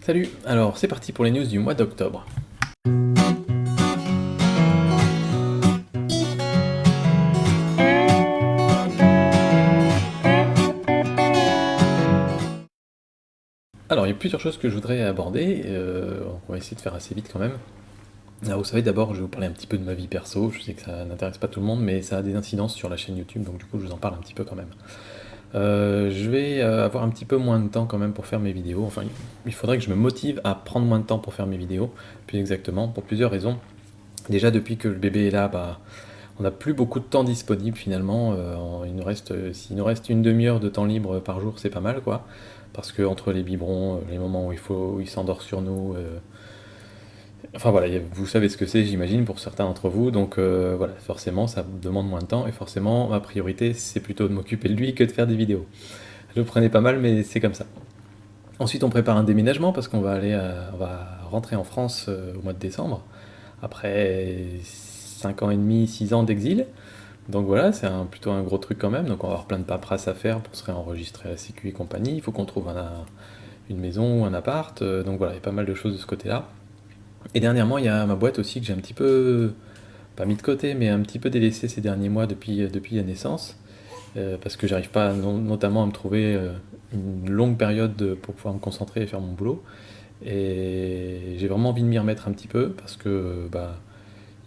Salut, alors c'est parti pour les news du mois d'octobre. Alors il y a plusieurs choses que je voudrais aborder, on va essayer de faire assez vite quand même. Alors vous savez d'abord je vais vous parler un petit peu de ma vie perso, je sais que ça n'intéresse pas tout le monde mais ça a des incidences sur la chaîne YouTube donc du coup je vous en parle un petit peu quand même. Je vais avoir un petit peu moins de temps quand même pour faire mes vidéos, enfin il faudrait que je me motive à prendre moins de temps pour faire mes vidéos, plus exactement, pour plusieurs raisons. Déjà depuis que le bébé est là, on n'a plus beaucoup de temps disponible finalement. S'il nous reste une demi-heure de temps libre par jour, c'est pas mal quoi. Parce que entre les biberons, les moments où il s'endort sur nous, enfin voilà, vous savez ce que c'est, j'imagine, pour certains d'entre vous. Donc voilà, forcément, ça demande moins de temps et forcément, ma priorité, c'est plutôt de m'occuper de lui que de faire des vidéos. Je le prenais pas mal, mais c'est comme ça. Ensuite, on prépare un déménagement parce on va rentrer en France au mois de décembre après 5 ans et demi, 6 ans d'exil. Donc voilà, plutôt un gros truc quand même. Donc on va avoir plein de paperasse à faire pour se réenregistrer à la Sécu et compagnie. Il faut qu'on trouve une maison ou un appart. Donc voilà, il y a pas mal de choses de ce côté-là. Et dernièrement, il y a ma boîte aussi que j'ai un petit peu, pas mis de côté, mais un petit peu délaissé ces derniers mois depuis la naissance. Parce que j'arrive pas notamment à me trouver une longue période pour pouvoir me concentrer et faire mon boulot. Et j'ai vraiment envie de m'y remettre un petit peu parce que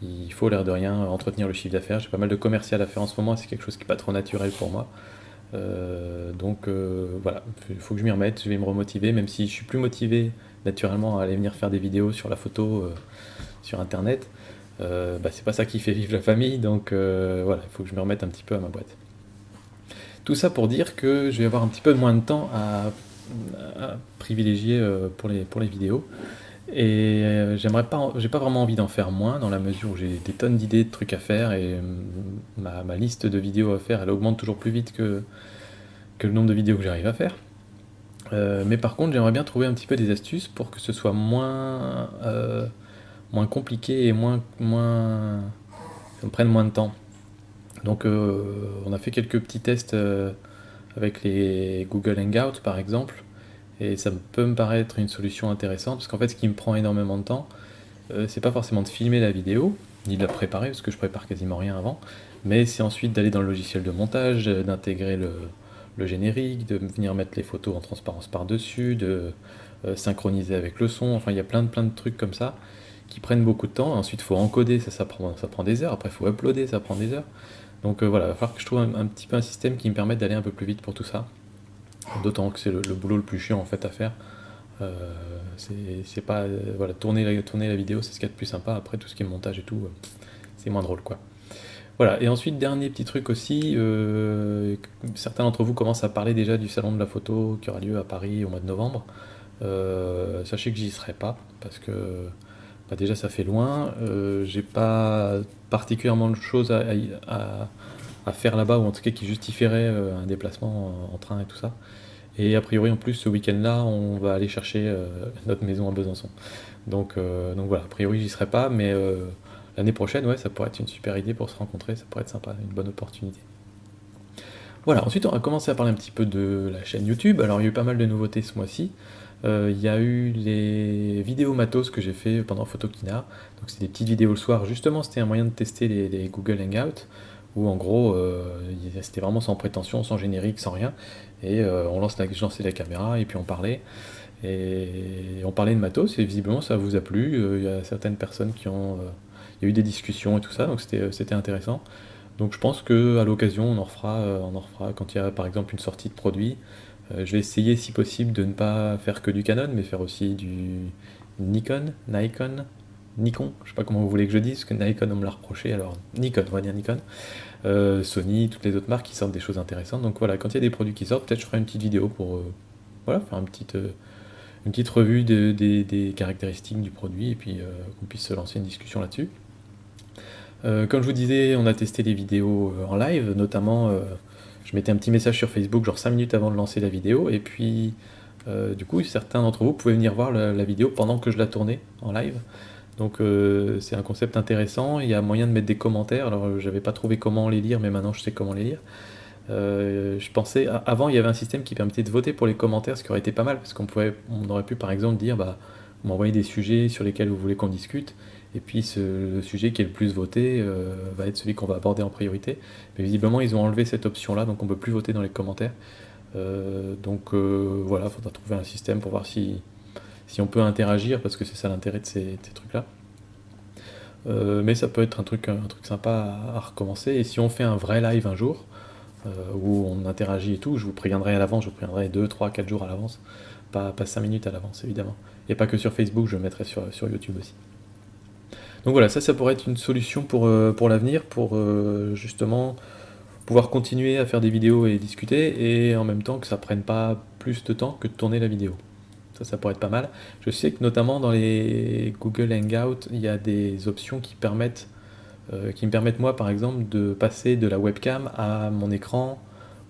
il faut l'air de rien entretenir le chiffre d'affaires. J'ai pas mal de commercial à faire en ce moment, c'est quelque chose qui n'est pas trop naturel pour moi. Voilà, il faut que je m'y remette, je vais me remotiver, même si je suis plus motivé naturellement à aller venir faire des vidéos sur la photo sur internet. C'est pas ça qui fait vivre la famille, donc voilà, il faut que je me remette un petit peu à ma boîte. Tout ça pour dire que je vais avoir un petit peu moins de temps à privilégier pour les vidéos. Et j'ai pas vraiment envie d'en faire moins dans la mesure où j'ai des tonnes d'idées, de trucs à faire et ma liste de vidéos à faire, elle augmente toujours plus vite que le nombre de vidéos que j'arrive à faire. Mais par contre, j'aimerais bien trouver un petit peu des astuces pour que ce soit moins compliqué et ça me prenne moins de temps. Donc, on a fait quelques petits tests avec les Google Hangouts par exemple, et ça peut me paraître une solution intéressante parce qu'en fait, ce qui me prend énormément de temps, c'est pas forcément de filmer la vidéo, ni de la préparer, parce que je prépare quasiment rien avant, mais c'est ensuite d'aller dans le logiciel de montage, d'intégrer le générique, de venir mettre les photos en transparence par-dessus, de synchroniser avec le son, enfin il y a plein de trucs comme ça qui prennent beaucoup de temps. Ensuite il faut encoder, ça prend des heures, après il faut uploader, ça prend des heures. Donc voilà, il va falloir que je trouve un petit peu un système qui me permette d'aller un peu plus vite pour tout ça. D'autant que c'est le boulot le plus chiant en fait à faire. C'est pas voilà, tourner la vidéo, c'est ce qu'il y a de plus sympa. Après tout ce qui est montage et tout, c'est moins drôle quoi. Voilà. Et ensuite dernier petit truc aussi, certains d'entre vous commencent à parler déjà du salon de la photo qui aura lieu à Paris au mois de novembre. Sachez que j'y serai pas parce que déjà ça fait loin. J'ai pas particulièrement de choses à faire là-bas ou en tout cas qui justifieraient un déplacement en train et tout ça. Et a priori, en plus, ce week-end-là, on va aller chercher notre maison à Besançon. Donc voilà, a priori, j'y serai pas, mais l'année prochaine, ouais, ça pourrait être une super idée pour se rencontrer, ça pourrait être sympa, une bonne opportunité. Voilà, ensuite, on va commencer à parler un petit peu de la chaîne YouTube. Alors, il y a eu pas mal de nouveautés ce mois-ci. Il y a eu les vidéos matos que j'ai fait pendant Photokina. Donc, c'est des petites vidéos le soir. Justement, c'était un moyen de tester les Google Hangouts, où en gros, c'était vraiment sans prétention, sans générique, sans rien. Et je lançais la caméra et puis on parlait. Et on parlait de matos et visiblement ça vous a plu. Il y a certaines personnes il y a eu des discussions et tout ça, donc c'était intéressant. Donc je pense qu'à l'occasion on en refera quand il y a par exemple une sortie de produit. Je vais essayer si possible de ne pas faire que du Canon, mais faire aussi du Nikon, je sais pas comment vous voulez que je dise, parce que Nikon on me l'a reproché, alors Nikon, on va dire Nikon. Sony, toutes les autres marques qui sortent des choses intéressantes. Donc voilà, quand il y a des produits qui sortent, peut-être je ferai une petite vidéo pour voilà, faire une petite revue des caractéristiques du produit et puis qu'on puisse se lancer une discussion là-dessus. Comme je vous disais, on a testé les vidéos en live, notamment je mettais un petit message sur Facebook genre 5 minutes avant de lancer la vidéo et puis du coup certains d'entre vous pouvaient venir voir la vidéo pendant que je la tournais en live. Donc c'est un concept intéressant, il y a moyen de mettre des commentaires, alors j'avais pas trouvé comment les lire mais maintenant je sais comment les lire. Je pensais, avant il y avait un système qui permettait de voter pour les commentaires, ce qui aurait été pas mal, parce on aurait pu par exemple dire, bah, vous m'envoyez des sujets sur lesquels vous voulez qu'on discute, et puis le sujet qui est le plus voté va être celui qu'on va aborder en priorité. Mais visiblement ils ont enlevé cette option-là, donc on peut plus voter dans les commentaires. Voilà, il faudra trouver un système pour voir si on peut interagir, parce que c'est ça l'intérêt de ces trucs-là. Mais ça peut être un truc sympa à recommencer. Et si on fait un vrai live un jour, où on interagit et tout, je vous préviendrai à l'avance, je vous préviendrai 2, 3, 4 jours à l'avance, pas 5 minutes à l'avance évidemment. Et pas que sur Facebook, je le mettrai sur YouTube aussi. Donc voilà, ça pourrait être une solution pour l'avenir, pour justement pouvoir continuer à faire des vidéos et discuter, et en même temps que ça prenne pas plus de temps que de tourner la vidéo. Ça pourrait être pas mal. Je sais que notamment dans les Google Hangouts, il y a des options qui me permettent moi par exemple de passer de la webcam à mon écran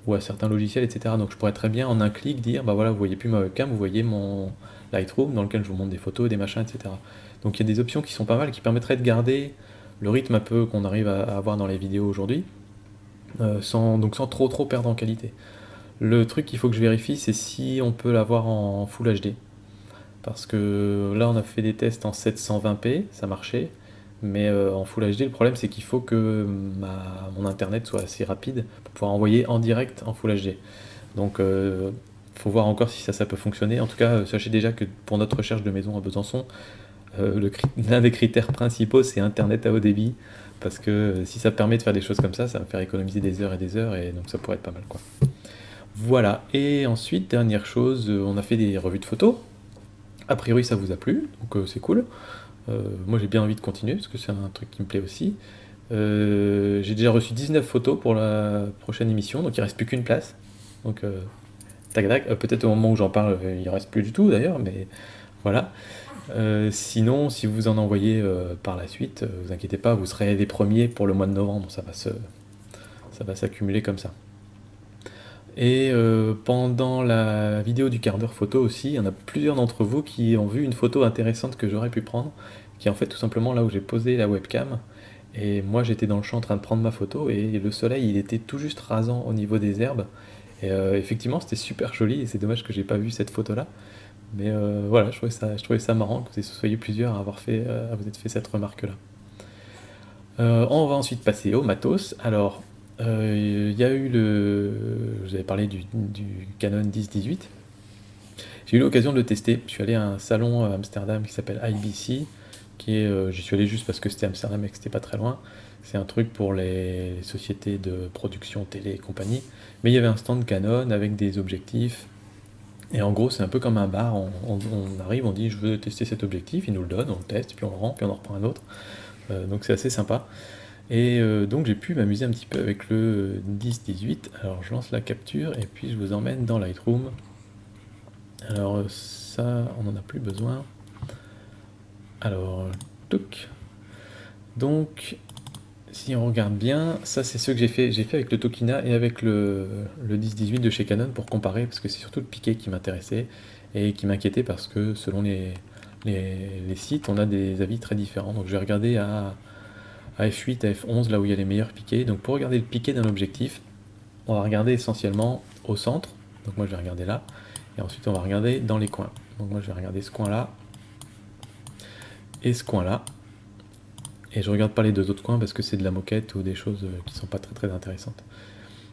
ou à certains logiciels, etc. Donc je pourrais très bien en un clic dire, bah voilà, vous voyez plus ma webcam, vous voyez mon Lightroom dans lequel je vous montre des photos, des machins, etc. Donc il y a des options qui sont pas mal, qui permettraient de garder le rythme un peu qu'on arrive à avoir dans les vidéos aujourd'hui, sans trop perdre en qualité. Le truc qu'il faut que je vérifie, c'est si on peut l'avoir en Full HD. Parce que là, on a fait des tests en 720p, ça marchait. Mais en Full HD, le problème, c'est qu'il faut que mon internet soit assez rapide pour pouvoir envoyer en direct en Full HD. Donc, faut voir encore si ça peut fonctionner. En tout cas, sachez déjà que pour notre recherche de maison à Besançon, l'un des critères principaux, c'est Internet à haut débit. Parce que si ça permet de faire des choses comme ça va me faire économiser des heures et des heures, et donc ça pourrait être pas mal, quoi. Voilà. Et ensuite, dernière chose, on a fait des revues de photos. A priori, ça vous a plu, donc c'est cool. Moi, j'ai bien envie de continuer, parce que c'est un truc qui me plaît aussi. J'ai déjà reçu 19 photos pour la prochaine émission, donc il ne reste plus qu'une place. Donc, tac tac, peut-être au moment où j'en parle, il ne reste plus du tout d'ailleurs, mais voilà. Sinon, si vous en envoyez par la suite, vous inquiétez pas, vous serez les premiers pour le mois de novembre, ça va s'accumuler comme ça. Et pendant la vidéo du quart d'heure photo aussi, il y en a plusieurs d'entre vous qui ont vu une photo intéressante que j'aurais pu prendre, qui est en fait tout simplement là où j'ai posé la webcam. Et moi j'étais dans le champ en train de prendre ma photo, et le soleil il était tout juste rasant au niveau des herbes. Et effectivement c'était super joli, et c'est dommage que j'ai pas vu cette photo là. Mais voilà, je trouvais ça marrant que vous soyez plusieurs à à vous être fait cette remarque là. On va ensuite passer au matos. Alors, il y a eu je vous avais parlé du Canon 10-18. J'ai eu l'occasion de le tester. Je suis allé à un salon à Amsterdam qui s'appelle IBC, j'y suis allé juste parce que c'était Amsterdam et que c'était pas très loin. C'est un truc pour les sociétés de production télé et compagnie. Mais il y avait un stand Canon avec des objectifs. Et en gros, c'est un peu comme un bar. On arrive, on dit je veux tester cet objectif, ils nous le donnent, on le teste, puis on le rend, puis on en reprend un autre. Donc c'est assez sympa. Et donc j'ai pu m'amuser un petit peu avec le 10-18. Alors je lance la capture et puis je vous emmène dans Lightroom. Alors ça, on n'en a plus besoin. Alors, touc. Donc, si on regarde bien, ça c'est ce que j'ai fait. J'ai fait avec le Tokina et avec le 10-18 de chez Canon pour comparer, parce que c'est surtout le piqué qui m'intéressait et qui m'inquiétait, parce que selon les sites, on a des avis très différents. Donc je vais regarder à f8, à f11, là où il y a les meilleurs piquets. Donc pour regarder le piqué d'un objectif, on va regarder essentiellement au centre. Donc moi je vais regarder là. Et ensuite on va regarder dans les coins. Donc moi je vais regarder ce coin-là et ce coin-là. Et je regarde pas les deux autres coins parce que c'est de la moquette ou des choses qui sont pas très très intéressantes.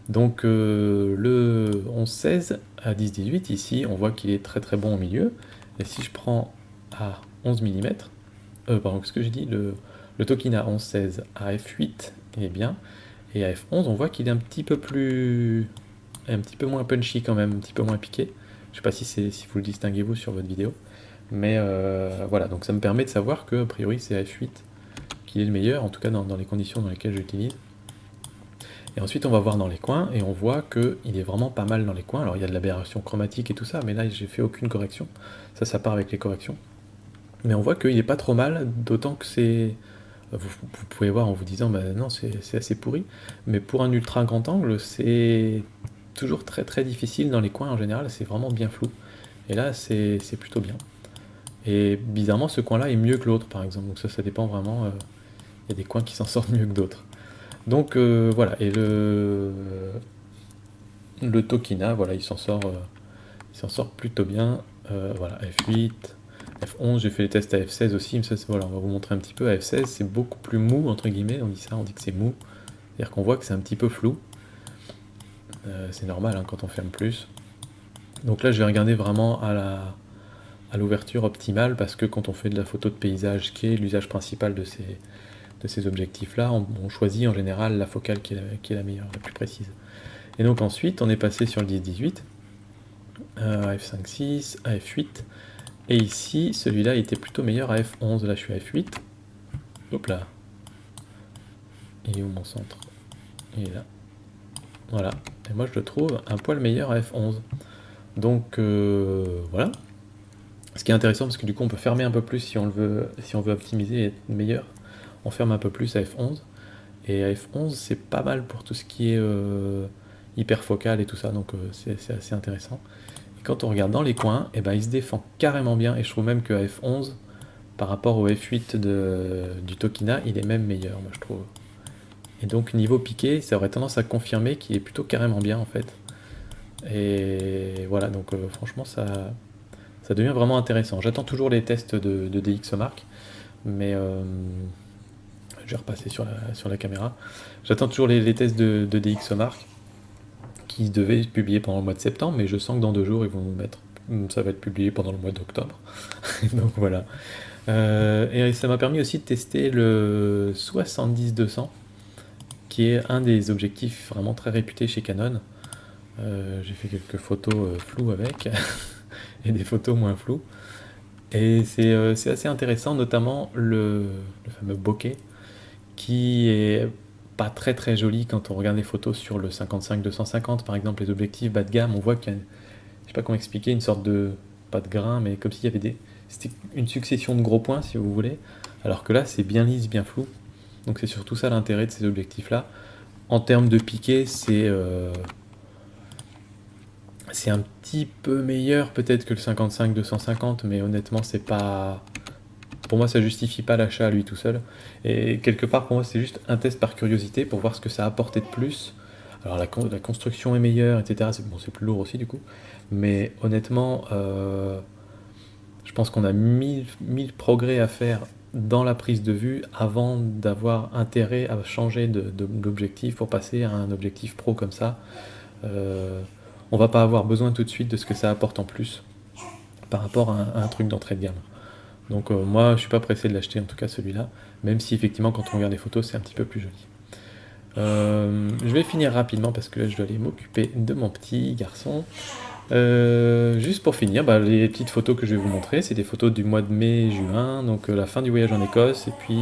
Donc le 11-16 à 10-18, ici on voit qu'il est très très bon au milieu. Et si je prends à 11 mm, pardon, qu'est-ce que j'ai dit, le Tokina 11-16 à f8, il est bien. Et à f11, on voit qu'il est un petit peu moins punchy quand même, un petit peu moins piqué. Je sais pas si vous le distinguez vous sur votre vidéo. Mais voilà, donc ça me permet de savoir que a priori c'est à f8 qui est le meilleur, en tout cas dans les conditions dans lesquelles j'utilise. Et ensuite on va voir dans les coins, et on voit qu'il est vraiment pas mal dans les coins. Alors il y a de l'aberration chromatique et tout ça, mais là j'ai fait aucune correction. Ça part avec les corrections. Mais on voit qu'il est pas trop mal, d'autant que c'est... Vous pouvez voir en vous disant, bah non, c'est assez pourri. Mais pour un ultra grand angle, c'est toujours très très difficile dans les coins en général, c'est vraiment bien flou. Et là, c'est plutôt bien. Et bizarrement, ce coin-là est mieux que l'autre, par exemple. Donc ça dépend vraiment. Il y a des coins qui s'en sortent mieux que d'autres. Donc voilà. Et le Tokina, voilà, il s'en sort plutôt bien. Voilà, F8, F11, j'ai fait les tests à F16 aussi, mais ça, voilà, on va vous montrer un petit peu. À F16, c'est beaucoup plus mou, entre guillemets, on dit ça, on dit que c'est mou. C'est-à-dire qu'on voit que c'est un petit peu flou. C'est normal hein, quand on ferme plus. Donc là, je vais regarder vraiment à l'ouverture optimale, parce que quand on fait de la photo de paysage, qui est l'usage principal de ces objectifs-là, on choisit en général la focale qui est la meilleure, la plus précise. Et donc ensuite, on est passé sur le 10-18, à F5-6, à F8, et ici, celui-là était plutôt meilleur à F11. Là, je suis à F8. Hop là. Il est où mon centre? Il est là. Voilà. Et moi, je le trouve un poil meilleur à F11. Donc, voilà. Ce qui est intéressant, parce que du coup, on peut fermer un peu plus si on veut optimiser et être meilleur. On ferme un peu plus à F11. Et à F11, c'est pas mal pour tout ce qui est hyper focal et tout ça. Donc, c'est assez intéressant. Et quand on regarde dans les coins, et ben, il se défend carrément bien. Et je trouve même qu'à F11, par rapport au F8 du Tokina, il est même meilleur, moi je trouve. Et donc niveau piqué, ça aurait tendance à confirmer qu'il est plutôt carrément bien en fait. Et voilà, donc franchement ça devient vraiment intéressant. J'attends toujours les tests de DxOMark, mais je vais repasser sur la caméra. J'attends toujours les tests de DxOMark qui devaient être publiés pendant le mois de septembre, mais je sens que dans 2 jours ils vont nous mettre, ça va être publié pendant le mois d'octobre. Donc voilà. Et ça m'a permis aussi de tester le 70-200, qui est un des objectifs vraiment très réputés chez Canon. J'ai fait quelques photos floues avec, et des photos moins floues. Et c'est assez intéressant, notamment le fameux bokeh, qui est pas très très joli quand on regarde les photos sur le 55-250, par exemple, les objectifs bas de gamme. On voit qu'il y a, je sais pas comment expliquer, une sorte de, pas de grain, mais comme s'il y avait c'était une succession de gros points, si vous voulez, alors que là, c'est bien lisse, bien flou. Donc c'est surtout ça l'intérêt de ces objectifs-là. En termes de piqué, c'est un petit peu meilleur peut-être que le 55-250, mais honnêtement, c'est pas... Pour moi, ça justifie pas l'achat à lui tout seul. Et quelque part, pour moi, c'est juste un test par curiosité pour voir ce que ça a apporté de plus. Alors la construction est meilleure, etc. C'est plus lourd aussi du coup. Mais honnêtement, je pense qu'on a 1000 progrès à faire dans la prise de vue avant d'avoir intérêt à changer d'objectif pour passer à un objectif pro comme ça. On va pas avoir besoin tout de suite de ce que ça apporte en plus par rapport à un truc d'entrée de gamme. Donc moi, je suis pas pressé de l'acheter, en tout cas celui-là, même si effectivement, quand on regarde les photos, c'est un petit peu plus joli. Je vais finir rapidement parce que là, je dois aller m'occuper de mon petit garçon. Juste pour finir, les petites photos que je vais vous montrer, c'est des photos du mois de mai-juin, donc la fin du voyage en Écosse, et puis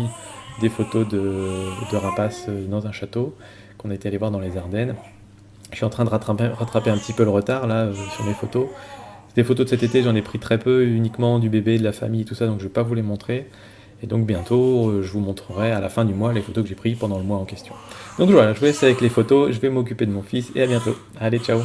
des photos de rapaces dans un château qu'on était allé voir dans les Ardennes. Je suis en train de rattraper un petit peu le retard là sur mes photos. Des photos de cet été, j'en ai pris très peu, uniquement du bébé, de la famille, tout ça, donc je ne vais pas vous les montrer. Et donc bientôt, je vous montrerai à la fin du mois les photos que j'ai prises pendant le mois en question. Donc voilà, je vous laisse avec les photos, je vais m'occuper de mon fils et à bientôt. Allez, ciao!